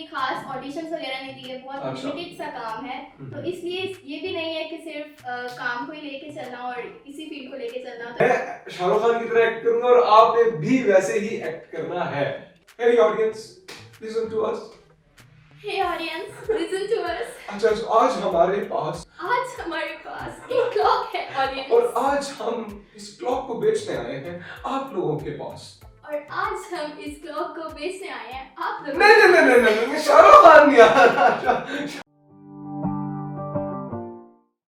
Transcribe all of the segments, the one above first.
खास ऑडिशंस वगैरह नहीं दिए, बहुत अच्छा। लिमिटेड सा काम है। तो इसलिए ये भी नहीं है कि सिर्फ काम को ही लेके चलना और इसी फील्ड को लेके चलना। तो मैं शाहरुख खान की तरह एक्ट करूंगा और आपने भी वैसे ही एक्ट करना है। Hey audience, listen to us. Hey audience, listen to us. अच्छा, आज हमारे पास एक क्लॉक है ऑडियंस। और आज हम इस क्लॉक को बेचने आए हैं आप लोगों के पास। और आज हम इस क्लॉक को बेचने आए हैं आप लोगों नहीं नहीं नहीं नहीं नहीं, नहीं शाहरुख खान नहीं आ रहा।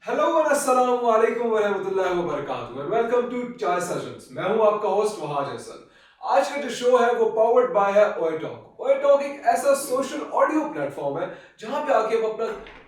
हेलो और अस्सलाम वालेकुम व रहमतुल्लाहि व बरकातहू एंड वेलकम टू चाय सेशंस। मैं हूं आपका होस्ट वहाज हसन। आज का जो शो है वो पावर्ड बाय है ओए टॉक। ओए टॉक एक ऐसा सोशल ऑडियो प्लेटफॉर्म है जहां पे आके आप अपना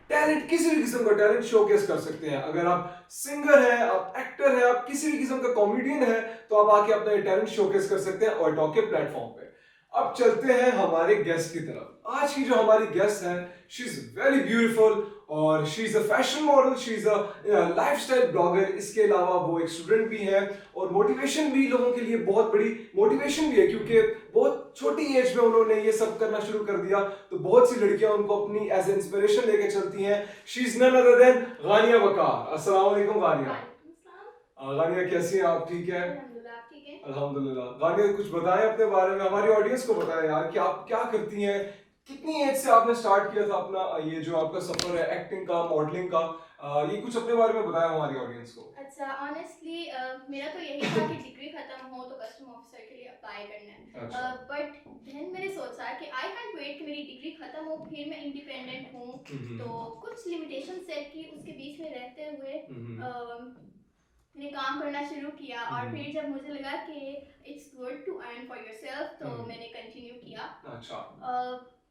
टैलेंट, किसी भी किस्म का टैलेंट शोकेस कर सकते हैं। अगर आप सिंगर हैं, आप एक्टर हैं, आप किसी भी किस्म का कॉमेडियन है, तो आप आके अपना टैलेंट शोकेस कर सकते हैं ओए टॉक के प्लेटफॉर्म पे। अब चलते हैं हमारे गेस्ट की तरफ। आज की जो हमारी गेस्ट है, शी इज वेरी ब्यूटीफुल और she is a fashion model, she is a lifestyle blogger. इसके अलावा वो एक स्टूडेंट भी है और मोटिवेशन भी, लोगों के लिए बहुत बड़ी मोटिवेशन भी है, क्योंकि बहुत छोटी एज में उन्होंने ये सब करना शुरू कर दिया। तो बहुत सी लड़कियां उनको अपनी एज इंस्पिरेशन लेके चलती हैं। She is none other than Ghania Waqar. अस्सलाम वालेकुम गानिया। गानिया कैसी हैं आप? ठीक है अल्हम्दुलिल्लाह। गानिया कुछ बताएं अपने बारे में, हमारी ऑडियंस को बताएं यार कि आप क्या करती हैं, कितनी एज से आपने स्टार्ट किया था अपना ये जो आपका सफर है एक्टिंग का, मॉडलिंग का। ये कुछ अपने बारे में बताएं हमारी ऑडियंस को। अच्छा, ऑनेस्टली मेरा तो यही था कि डिग्री खत्म हो तो कस्टम ऑफिसर के लिए अप्लाई करना है। अच्छा। बट देन मैंने सोचा कि आई कैंट वेट कि मेरी डिग्री खत्म हो, फिर मैं इंडिपेंडेंट हूँ। तो कुछ लिमिटेशन सेट की, उसके बीच में रहते हुए मैंने काम करना शुरू किया। और फिर जब मुझे लगा कि it's good to earn for yourself, तो मैंने कंटिन्यू किया। अच्छा।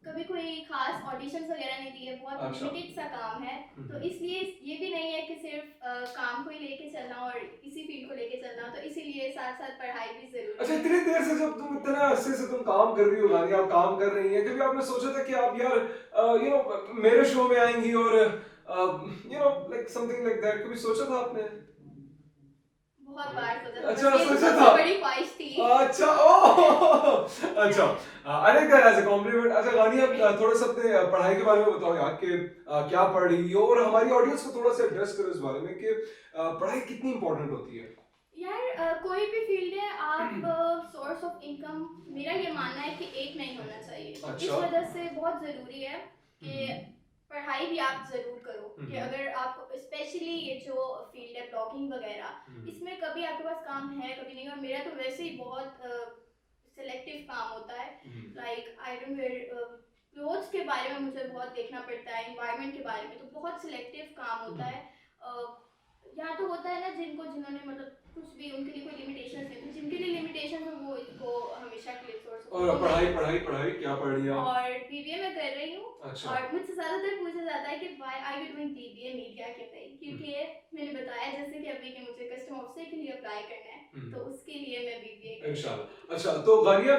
कभी कोई खास ऑडिशंस वगैरह नहीं दिए, बहुत अच्छा। लिमिटेड सा काम है। तो इसलिए ये भी नहीं है कि सिर्फ काम को ही लेके चलना और इसी फील्ड को लेके चलना। तो इसीलिए साथ साथ पढ़ाई भी जरूरी अच्छा, है। इतनी देर से जब तुम इतने अरसे से तुम काम कर रही हो गानिया, आप काम कर रही हैं, कभी आपने सोचा था कि आप यार यू नो मेरे शो में आएंगी और you know like something like that? कभी सोचा था आपने? बहुत बार सोचा था, अच्छा, बस ये सोचा सबसे था। बड़ी ख्वाहिश थी। अच्छा, ओह अच्छा। I like that as a compliment. अच्छा गानिया, थोड़ा सा अपने पढ़ाई के बारे में बताओ यार कि क्या पढ़ रही हो, और हमारी ऑडियंस को थोड़ा सा एड्रेस करो इस बारे में कि पढ़ाई कितनी इंपॉर्टेंट होती है। यार कोई भी फील्ड है, आप सोर्स ऑफ इनकम, मेरा ये मानना है कि एक नहीं होना चाहिए। अच्छा। इस वजह से बहुत ज़रूरी है कि पढ़ाई भी आप ज़रूर करो। कि अगर आप स्पेशली ये जो फील्ड है ब्लॉगिंग वगैरह, इसमें कभी आपके पास काम है कभी नहीं। और मेरा तो वैसे ही बहुत सिलेक्टिव काम होता है। Like I don't wear clothes के बारे में मुझे बहुत देखना पड़ता है, एनवायरनमेंट के बारे में तो बहुत सिलेक्टिव काम होता है। या तो होता है ना जिन्होंने मतलब कुछ भी उनके लिए कोई लिमिटेशन नहीं, तो जिनके लिए लिमिटेशन है वो इसको हमेशा के लिए सोर्स। और पढ़ाई क्या पढ़ रही है आप? और बीबीए में कर रही हूँ। अच्छा। और मुझसे ज्यादातर पूछा जाता है कि why are you doing BBA media के नहीं, क्योंकि मैंने बताया जैसे कि अभी कि मुझे कस्टम ऑफिसर के लिए अप्लाई करना है, तो उसके लिए मैं बीबीए। इंशाल्लाह। अच्छा, तो गानिया,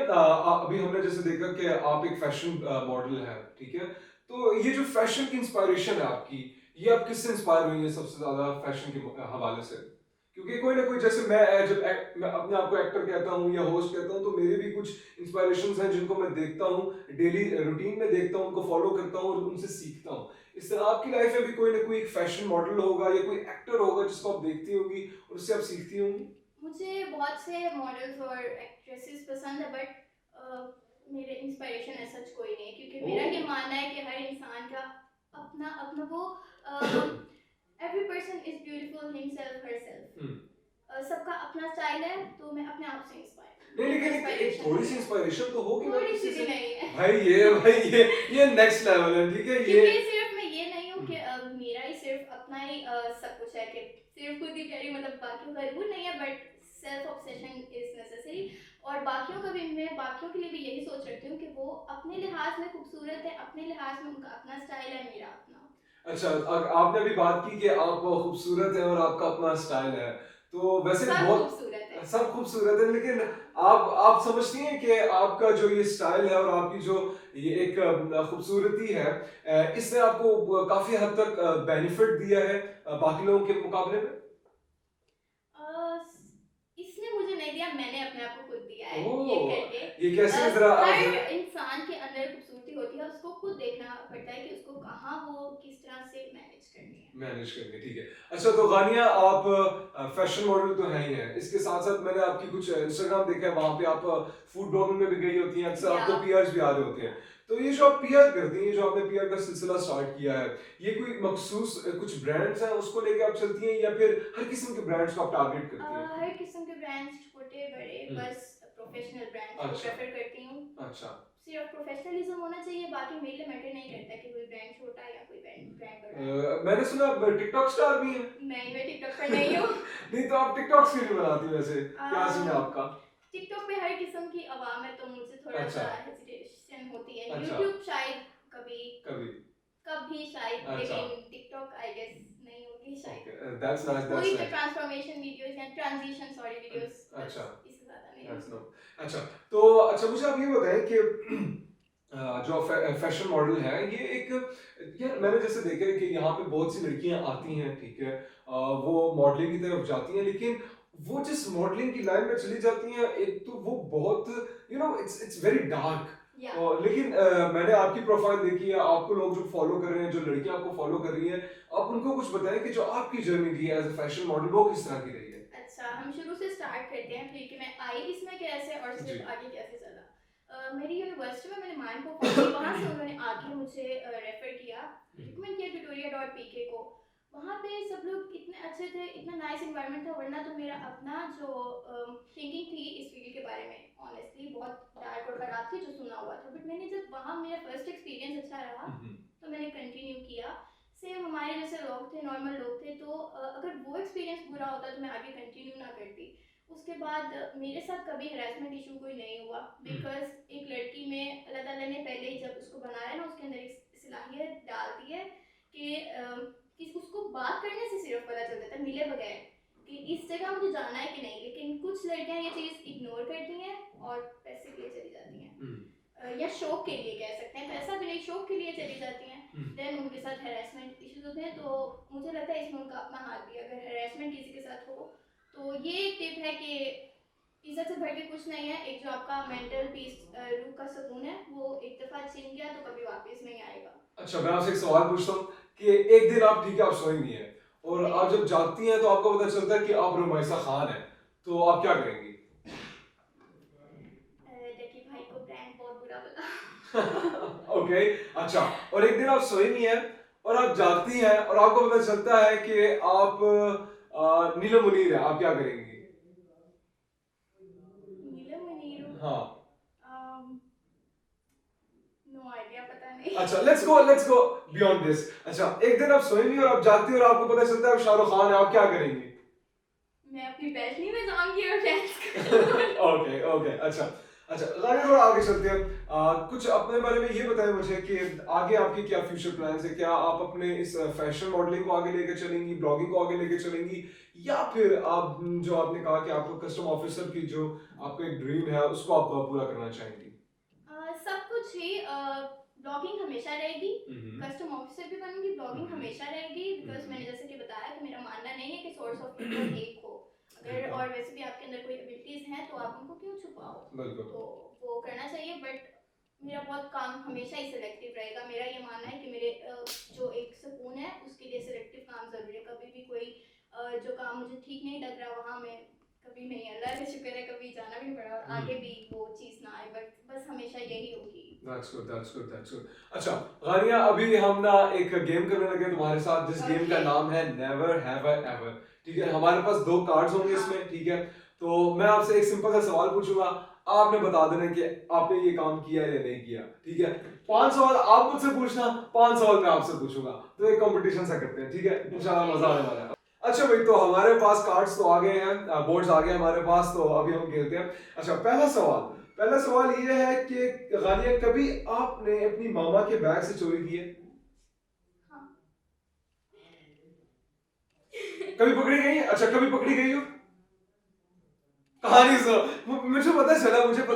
अभी हमने जैसे देखा कि आप एक फैशन मॉडल है, ठीक है? तो ये जो फैशन की इंस्पायरेशन है आपकी, ये आप किससे इंस्पायर हुई है सबसे ज्यादा फैशन के हवाले से? क्योंकि कोई ना कोई, जैसे मैं अपने आप को एक्टर कहता हूँ या होस्ट कहता हूँ, तो मेरे भी कुछ इंस्पायरेशंस हैं जिनको मैं देखता हूँ, डेली रूटीन में देखता हूँ, उनको फॉलो करता हूँ और उनसे सीखता हूँ। इस तरह आपकी लाइफ में भी कोई ना कोई एक फैशन मॉडल होगा या कोई एक्टर होगा जिसको आप देखती होंगी और उससे आप सीखती होंगी। मुझे बहुत से मॉडल्स और एक्ट्रेसेस पसंद है, बट मेरे इंस्पिरेशन ऐसा कोई नहीं है, क्योंकि मेरा ये मानना है कि हर इंसान का अपना अपना वो every person is beautiful himself herself. सबका अपना स्टाइल है, तो मैं अपने आप से इंस्पायर। नहीं, लेकिन एक थोड़ी सी इंस्पिरेशन तो होगी ना थोड़ी किसी सी से। भी नहीं है भाई ये नेक्स्ट लेवल है, ठीक है? ये क्योंकि सिर्फ मैं ये नहीं हूँ कि मेरा ही सिर्फ अपना ही सब कुछ है, कि सिर्फ खुद ही प्यारी, मतलब बाकियों का जरूर नहीं है, but self obsession is necessary. और बाकियों का भी, मैं बाकियों के लिए भी यही सोच रखती हूँ कि वो अपने लिहाज में खूबसूरत है, अपने लिहाज में उनका अपना स्टाइल है, मेरा अपना। अच्छा, आपने अभी बात की कि आप खूबसूरत है और आपका अपना स्टाइल है, तो वैसे सब बहुत खूबसूरत है। सब खूबसूरत है, लेकिन आप समझती हैं कि आपका जो ये स्टाइल है और आपकी जो ये एक खूबसूरती है, इसने आपको काफी हद तक बेनिफिट दिया है बाकी लोगों के मुकाबले में? इसने मुझे नहीं दिया, मैंने अपने आप को खुद दिया है ये ओह, करके। ये कैसे? जरा हर इंसान के अंदर खूबसूरती होती है, उसको खुद मैनेज करनी है। ठीक है। अच्छा, तो गानिया आप फैशन मॉडल तो है ही है, इसके साथ साथ मैंने आपकी कुछ इंस्टाग्राम देखा है, वहां पे आप फूड ब्लॉगिंग में भी गई होती हैं, अक्सर आपको पीआर्स भी आ रहे होते हैं। तो ये जो आप पीआर करती हैं, जो आपने पीआर का सिलसिला स्टार्ट किया है, ये कोई मखसूस कुछ ब्रांड्स हैं उसको लेके आप चलती हैं, या फिर हर किस्म के ब्रांड्स को आप टारगेट करती हैं? हर किस्म के ब्रांड्स, छोटे बड़े, बस प्रोफेशनल ब्रांड्स को अच्छा। प्रेफर करती हूँ। अच्छा। सिर्फ प्रोफेशनलिज्म होना चाहिए, बाकी मेरे लिए मैटर नहीं करता कि कोई ब्रांड छोटा है या कोई ब्रांड बड़ा है। मैंने सुना आप टिकटॉक स्टार भी हैं। नहीं, मैं टिकटॉक पर नहीं हूँ। नहीं तो आप टिकटॉक क्यों नहीं बनाती वैसे, क्या सीन है आपका? टिकटॉक पे हर किस्म की आवाम है, तो मुझसे थोड़ा अच्छा। सा हेजिटेशन होती है। अच्छा। यूट्यूब शायद कभी कभी शायद, अच्छा। लेकिन टिकटॉक आई गेस नहीं होगी शायद। दैट्स नाइस, कोई दैट्स भी नाइस। ट्रांसफॉर्मेशन वीडियोस या ट्रांजिशन सॉरी वीडियोस, अच्छा। इससे ज्यादा नहीं। That's no. अच्छा, तो अच्छा मुझे आप ये बताएं कि जो फैशन मॉडल है, ये एक, यार मैंने जैसे देखा है कि यहाँ पे बहुत सी लड़कियां आती हैं, ठीक है, वो मॉडलिंग की तरफ जाती हैं, लेकिन वो जिस मॉडलिंग की लाइन में चली जाती हैं, एक तो वो बहुत इट्स वेरी डार्क। लेकिन मैंने आपकी प्रोफाइल देखी है, आपको लोग जो फॉलो कर रहे हैं, जो लड़कियां आपको फॉलो कर रही हैं, आप उनको कुछ बताएं कि जो आपकी जर्नी रही है एज अ फैशन मॉडल, वो किस तरह की रही है? अच्छा, हम शुरू से स्टार्ट करते हैं फिर कि मैं आई इसमें कैसे और जी। सिर्फ आगे कैसे चला। मेरी यूनिवर्सिटी में मैंने मैम को फॉलो किया, वहाँ से उन्होंने आगे मुझे रेफर किया, रिकमेंड किया tutoria.pk को। वहाँ पे सब लोग इतने अच्छे थे, इतना नाइस एनवायरनमेंट था, वरना तो मेरा अपना जो थिंकिंग थी इस फील्ड के बारे में ऑनेस्टली बहुत डार्क और खराब थी जो सुना हुआ था, बट मैंने जब वहाँ मेरा फर्स्ट एक्सपीरियंस अच्छा रहा तो मैंने कंटिन्यू किया। सेम हमारे जैसे लोग थे, नॉर्मल लोग थे, तो अगर वो एक्सपीरियंस बुरा होता तो मैं आगे कंटिन्यू ना करती। उसके बाद मेरे साथ कभी हरासमेंट इशू कोई नहीं हुआ, बिकॉज एक लड़की में अल्लाह ताला ने पहले ही जब उसको बनाया ना, उसके अंदर एक सलाहियत डाल दी है कि उसको बात करने से सिर्फ पता चल जाता है, मिले बगैर, कि इस जगह मुझे जाना है कि नहीं। लेकिन कुछ लड़कियां ये चीज़ इग्नोर करती हैं और पैसे के लिए चली जाती हैं, या शौक के लिए कह सकते हैं, पैसा भी नहीं, शौक के लिए चली जाती हैं। देन उनके साथ हरासमेंट इश्यूज होते हैं, तो मुझे लगता है इसमें उनका अपना हाथ भी, अगर हरासमेंट किसी के साथ हो तो ये एक टिप है कि इज्जत से बढ़ के कुछ नहीं है। एक जो आपका मेंटल पीस, रूह का सुकून है, वो एक दफा छीन गया तो कभी वापस नहीं आएगा। अच्छा, मैं आपसे एक सवाल पूछता हूँ कि एक दिन आप, ठीक है, आप सोई नहीं है और आप जब जागती हैं तो आपको पता चलता है कि आप रुमैसा खान है, तो आप क्या करेंगी? देखिए भाई को प्रैंक बहुत बुरा लगा। ओके। अच्छा, और एक दिन आप सोई नहीं है और आप जागती हैं और आपको पता चलता है कि आप नीलम मुनीर है, आप क्या करेंगी? नीलम मुनीर? हाँ। नो आइडिया, पता नहीं। अच्छा, लेट्स गो बियॉन्ड दिस। अच्छा, एक दिन आप सोई नहीं और आप जागती हैं और आपको पता चलता है आप शाहरुख खान है, आप क्या करेंगी? मैं अपनी बैल्कनी में जाऊंगी और डांस करूंगी। ओके। अच्छा, गाने थोड़ा आगे चलते हैं। कुछ अपने बारे में ये बताएं मुझे कि आगे आपके क्या फ्यूचर प्लान्स है, क्या आप अपने इस फैशन मॉडलिंग को आगे लेके चलेंगी, ब्लॉगिंग को आगे लेके चलेंगी, या फिर आप जो आपने कहा कि आपको कस्टम ऑफिसर की जो आपका एक ड्रीम है उसको आप पूरा करना चाहेंगी? सब कुछ ही, ब्लॉगिंग हमेशा रहेगी, कस्टम ऑफिसर भी बनूंगी, ब्लॉगिंग हमेशा रहेगी, बिकॉज मैंने जैसे कि बताया कि मेरा मानना नहीं है कि सोर्स ऑफ इनकम एक हो। अगर और वैसे भी आपके अंदर कोई एबिलिटीज हैं तो आप उनको क्यों छुपाओ, तो वो करना चाहिए। बट मेरा बहुत काम हमेशा ही सिलेक्टिव रहेगा। मेरा ये मानना है कि मेरे जो एक सुकून है उसके लिए सिलेक्टिव काम जरूरी है। कभी भी कोई जो काम मुझे ठीक नहीं लग रहा वहाँ मैं कभी नहीं, अल्लाह का शुक्र है कभी जाना भी नहीं पड़ा और आगे भी वो चीज़ ना आए, बट बस हमेशा यही होगी। That's good. अच्छा गानिया, अभी हम ना एक गेम करने लगे तुम्हारे साथ, जिस गेम का नाम है नेवर हैव आई एवर। ठीक है, हमारे पास 2 कार्ड्स होंगे इसमें, ठीक है, तो मैं आपसे एक सिंपल सा सवाल पूछूंगा, आपने बता देना कि आपने ये काम किया या नहीं किया, ठीक है। 5 सवाल आप मुझसे पूछना, 5 सवाल मैं आपसे पूछूंगा, तो एक कंपटीशन सा करते हैं, ठीक है, इंशाल्लाह मजा आने वाला है। अच्छा भाई, तो हमारे पास कार्ड्स तो आ गए हैं, बोर्ड्स आ गए हमारे पास, तो अभी हम खेलते हैं। अच्छा, पहला सवाल ये है कि गानिया, कभी आपने अपनी मामा के बैग से चोरी की है? हाँ। कभी पकड़ी गई? अच्छा, कभी पकड़ी गई हो? कहानी सुनो। मुझे पता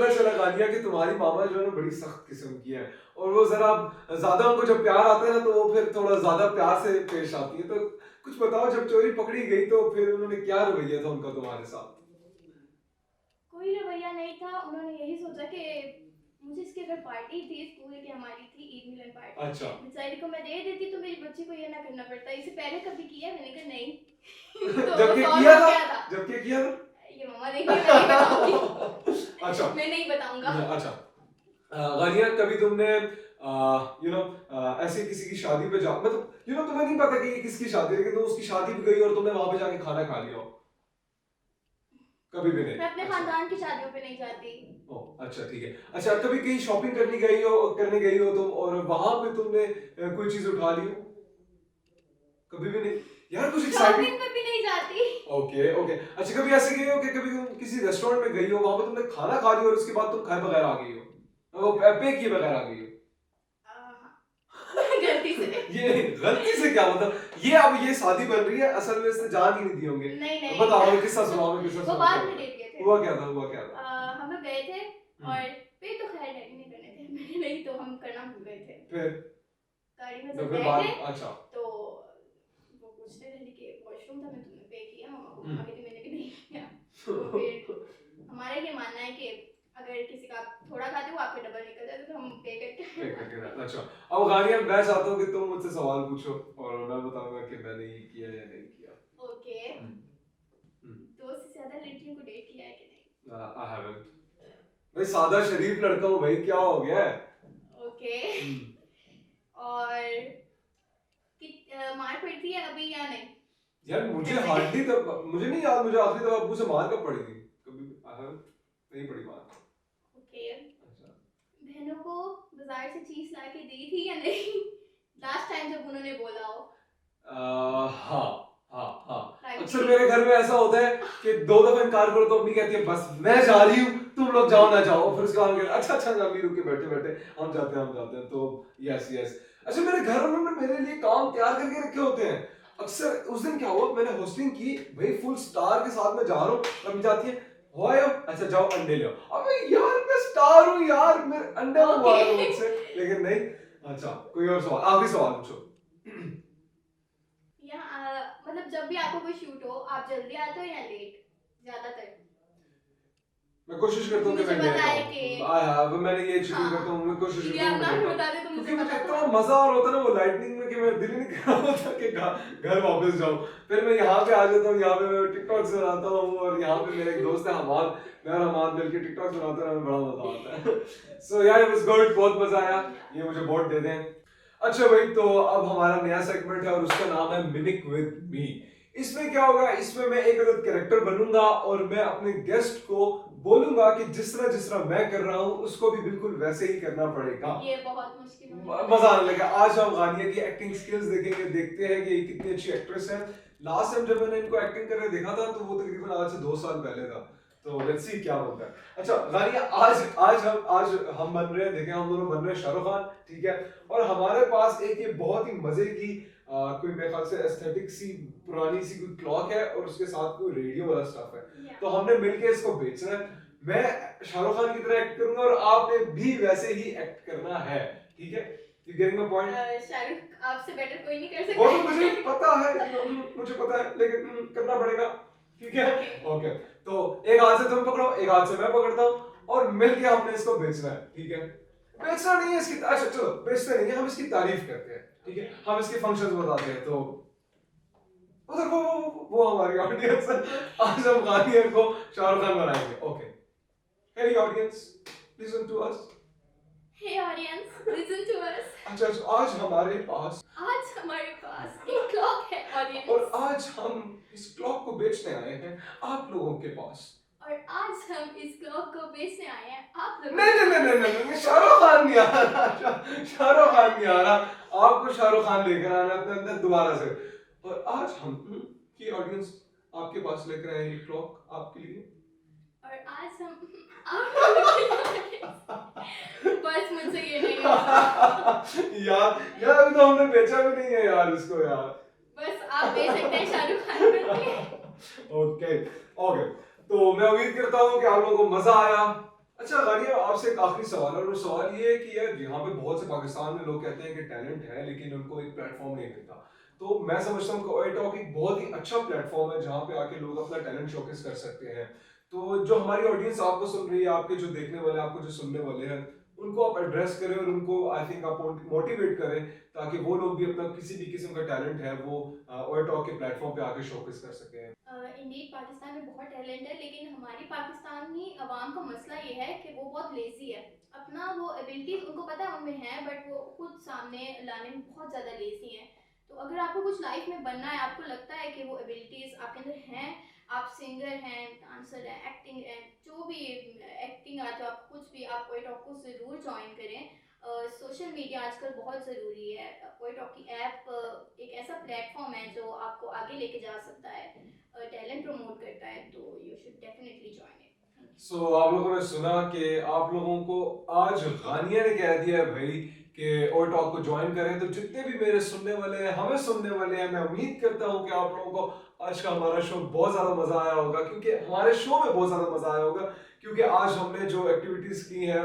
चला गानिया कि तुम्हारी मामा जो है ना बड़ी सख्त किस्म की है, और वो जरा ज्यादा, उनको जब प्यार आता है ना तो वो फिर थोड़ा ज्यादा प्यार से पेश आती है। तो कुछ बताओ, जब चोरी पकड़ी गई तो फिर उन्होंने क्या रवैया था उनका तुम्हारे साथ? कोई रवैया नहीं था, उन्होंने यही सोचा कि मुझे इसके अगर पार्टी थी स्कूल की, हमारी थी ईद मिलन पार्टी। अच्छा बेचारी को मैं दे देती तो मेरी बच्ची को ये ना करना पड़ता। इससे पहले कभी किया? मैंने कहा नहीं। तो जब ये सॉल्व किया हो था गया था। जब ये किया था ये मम्मा देखिए, मैं नहीं बताऊंगी। अच्छा मैं नहीं बताऊंगा। अच्छा गानिया, कभी तुमने ऐसे किसी की शादी पे जा, मतलब तुम्हें नहीं पता कि ये किसकी शादी है, लेकिन तुम उसकी शादी पे गई और तुमने वहां पे जाके खाना खा लिया हो? कभी भी नहीं? मैं अपने अच्छा खानदान की शादियों पे नहीं जाती। ओह अच्छा ठीक है। अच्छा कभी कहीं शॉपिंग करने गई हो तुम और वहां पे तुमने कोई चीज उठा ली हो? कभी भी नहीं यार, कुछ एक्साइटिंग। शॉपिंग पे भी नहीं जाती। Okay okay. अच्छा कभी ऐसे गए हो कि कभी तुम किसी रेस्टोरेंट में गई हो, वहां पे तुमने खाना खा लिया और उसके बाद तुम खाए बगैर आ गई हो, वो पे किए बगैर आ गई हो? गलती से। ये गलती से क्या मतलब, ये शादी बन रही है, असल में इसने जान ही नहीं दी होंगे। नहीं नहीं, बताओ हमें किस्सा सुनाओ, हमें किस्सा वो सुनाओ। बाद में डेट गए थे। हुआ क्या था, हुआ क्या था? हम लोग गए थे और पे तो खैर डैडी ने करने थे, मैंने नहीं, तो हम करना भूल गए थे। फिर गाड़ी में तो जब फिर गए बाद थे अच्छा तो वो पूछते रहे कि वॉशरूम था, मैं तुमने पे किया? मम्मा को मम्मा कहती मैंने भी नहीं किया। तो फिर हमारा ये मानना है कि अगर किसी का थोड़ा खाते हो आपके डबल निकल जाते तो हम पे करके। अच्छा अब गानिया, मैं चाहता हूँ कि तुम मुझसे सवाल पूछो और मैं बताऊंगा कि मैंने ये किया या नहीं किया। ओके, हम्म। दो से ज्यादा लड़कियों को डेट किया है कि नहीं? I haven't. भाई सादा शरीफ लड़का हूँ भाई, क्या हो गया है? ओके। और मार पड़ती है अभी या नहीं? यार मुझे हार्डली तो मुझे नहीं याद, मुझे आखिरी दफा अब्बू से मार कब पड़ी थी, कभी आई हैवंट, नहीं पड़ी मार। ओके। अच्छा बहनों को बाजार से चीज ला के दी थी या नहीं? लास्ट टाइम जब उन्होंने बोला हो। हाँ हाँ हाँ। Like- अक्सर मेरे घर में ऐसा होता है कि 2 दफा इनकार करो तो अम्मी कहती है बस मैं जा रही हूँ, तुम लोग जाओ ना जाओ, फिर उसके बाद हम कहते हैं, अच्छा अच्छा अम्मी रुक के बैठे बैठे हम जाते हैं। तो यस यस। अच्छा मेरे घर में मेरे लिए काम तैयार करके रखे होते हैं। अक्सर उस दिन क्या हुआ, मैंने होस्टिंग की भाई, फुल स्टार के साथ में जा रहा हूँ, अम्मी जाती है हो आए हो, अच्छा जाओ अंडे ले आओ। अबे यार मैं स्टार हूँ यार, मेरे अंडे मंगवा रहे हो मुझसे, लेकिन नहीं। अच्छा कोई और सवाल, आखिरी सवाल पूछो। मतलब जब भी आपको कोई शूट हो आप जल्दी आते हो या लेट? ज्यादातर मैं कोशिश करता हूँ कि मैं मुझे लेट पता है आऊँ। कि मैंने ये चीटिंग हाँ, करता हूँ, मैं कोशिश ये करता हूँ आप मैं नाम लेट आऊँ। बता दे तो क्योंकि मुझे मुझे पता इतना था। मजा आ रहा होता है ना वो लाइटनिंग में कि मैं दिल ही नहीं कर रहा होता कि घर वापस जाऊँ। फिर मैं यहाँ पे आ जाता हूँ, यहाँ पे मैं टिकटॉक बनाता हूँ और यहाँ पे मेरे एक दोस्त है हमाद, मैं और हमाद मिलकर टिकटॉक बनाते हैं, हमें बड़ा मजा आता है। सो यार इट वाज गुड, बहुत मजा आया, ये मुझे वोट दे दें। अच्छा भाई, तो अब हमारा नया सेगमेंट है और उसका नाम है मिमिक विद मी। इसमें क्या होगा, इसमें मैं एक अलग कैरेक्टर बनूंगा और मैं अपने गेस्ट को बोलूंगा कि जिस तरह मैं कर रहा हूँ उसको भी बिल्कुल वैसे ही करना पड़ेगा। ये बहुत मुश्किल मजा आने लगा। आज हम गानिया की एक्टिंग स्किल्स देखेंगे, देखते हैं कि ये कितनी अच्छी एक्ट्रेस है। लास्ट टाइम जब मैंने इनको एक्टिंग करके देखा था तो वो तकरीबन आज से 2 साल पहले था, तो लेट्स सी क्या बनता है। अच्छा गानिया, आज हम बन रहे हैं, देखें हम दोनों बन रहे हैं शाहरुख खान, ठीक है। और हमारे पास एक ये बहुत ही मजे की कोई मेरे ख्याल से एस्थेटिक सी पुरानी सी कोई क्लॉक है और उसके साथ कोई रेडियो वाला स्टफ है, तो हमने मिलके इसको बेचना है। मैं शाहरुख खान की तरह एक्ट करूंगा और आपने भी वैसे ही एक्ट करना है, ठीक है? You getting my point? Shahrukh आपसे बेटर कोई नहीं कर वो तो सकता। मुझे पता है, मुझे पता है, लेकिन करना पड़ेगा, ठीक है? ओके तो एक हाथ से तुम पकड़ो, एक हाथ से मैं पकड़ता हूँ और मिलके हमने इसको बेचना है, ठीक है? बेचना नहीं है इसकी, अच्छा चलो बेचते नहीं है, हम इसकी तारीफ करते हैं, ठीक है? हम इसके फंक्शंस बताते हैं। तो उधर वो हमारी ऑडियंस है, आज हम गानिया को शाहरुख खान बनाएंगे। Okay Hey audience, listen to us. Hey audience, listen to us. अच्छा आज हमारे पास एक क्लॉक है audience. और आज हम इस क्लॉक को बेचने आए हैं आप लोगों के पास। और आज हम इस क्लॉक को बेचने आए हैं आप लोगों नहीं, शाहरुख खान नहीं आ रहा, शाहरुख खान नहीं आ रहा, आपको शाहरुख खान लेकर आना अपने अंदर दोबारा से। और आज हम की ऑडियंस आपके पास लेकर आए ये क्लॉक आपके लिए। और आज हम बस मुझसे ये नहीं होगा। यार अभी तो हमने बेचा भी नहीं है यार इसको यार। बस आप बेच सकते हैं शाहरुख खान बनके। ओके तो मैं उम्मीद करता हूँ कि आप लोगों को मजा आया। अच्छा गानिया, आपसे एक आखिरी सवाल है और वो सवाल ये है कि यार यहाँ पे बहुत से पाकिस्तान में लोग कहते हैं कि टैलेंट है लेकिन उनको एक प्लेटफॉर्म नहीं मिलता। तो मैं समझता हूँ कि ओए टॉक एक बहुत ही अच्छा प्लेटफॉर्म है जहाँ पे आके लोग अपना टैलेंट शोकेस कर सकते हैं। तो जो हमारी ऑडियंस आपको सुन रही है, आपके जो देखने वाले, आपको जो सुनने वाले हैं, उनको आप एड्रेस करें और उनको आई थिंक आप मोटिवेट करें ताकि वो लोग भी अपना किसी भी किस्म का टैलेंट है वो ओए टॉक के प्लेटफॉर्म पे आके शोकेस कर सकें। इंडीड पाकिस्तान में बहुत टैलेंट है, लेकिन हमारी पाकिस्तानी अवाम का मसला ये है कि वो बहुत लेज़ी है। अपना वो एबिलिटीज़ उनको पता है उनमें है, बट वो खुद सामने लाने में बहुत ज़्यादा लेज़ी हैं। तो अगर आपको कुछ लाइफ में बनना है, आपको लगता है कि वो एबिलिटीज़ आपके अंदर हैं, आप सिंगर हैं, डांसर हैं, एक्टिंग है, जो भी एक्टिंग आता है, आप कुछ भी, आप ओए टॉक को ज़रूर ज्वाइन करें। सोशल मीडिया आजकल बहुत ज़रूरी है। ओए टॉक की ऐप एक ऐसा प्लेटफॉर्म है जो आपको आगे लेके जा सकता है, टैलेंट प्रमोट करता है, तो you should definitely join it. So आप लोगों ने सुना कि आप लोगों को आज गानिया ने कह दिया है भाई कि ओए टॉक को ज्वाइन करें। तो जितने भी मेरे सुनने वाले हैं, हमें सुनने वाले हैं, मैं उम्मीद करता हूं कि आप लोगों को आज का हमारा शो बहुत ज़्यादा मज़ा आया होगा, क्योंकि हमारे शो में बहुत ज़्यादा मज़ा आया होगा, क्योंकि आज हमने जो एक्टिविटीज़ की हैं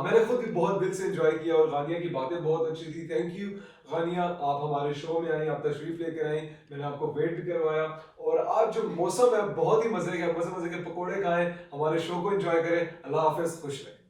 मैंने खुद भी बहुत दिल से एंजॉय किया और गानिया की बातें बहुत अच्छी थी। थैंक यू गानिया, आप हमारे शो में आई, आप तशरीफ़ लेकर आई, मैंने आपको वेट भी करवाया। और आज जो मौसम है बहुत ही मज़े का, मज़े मज़े के पकोड़े खाएं, हमारे शो को एंजॉय करें। अल्लाह हाफ़िज़, खुश रहें।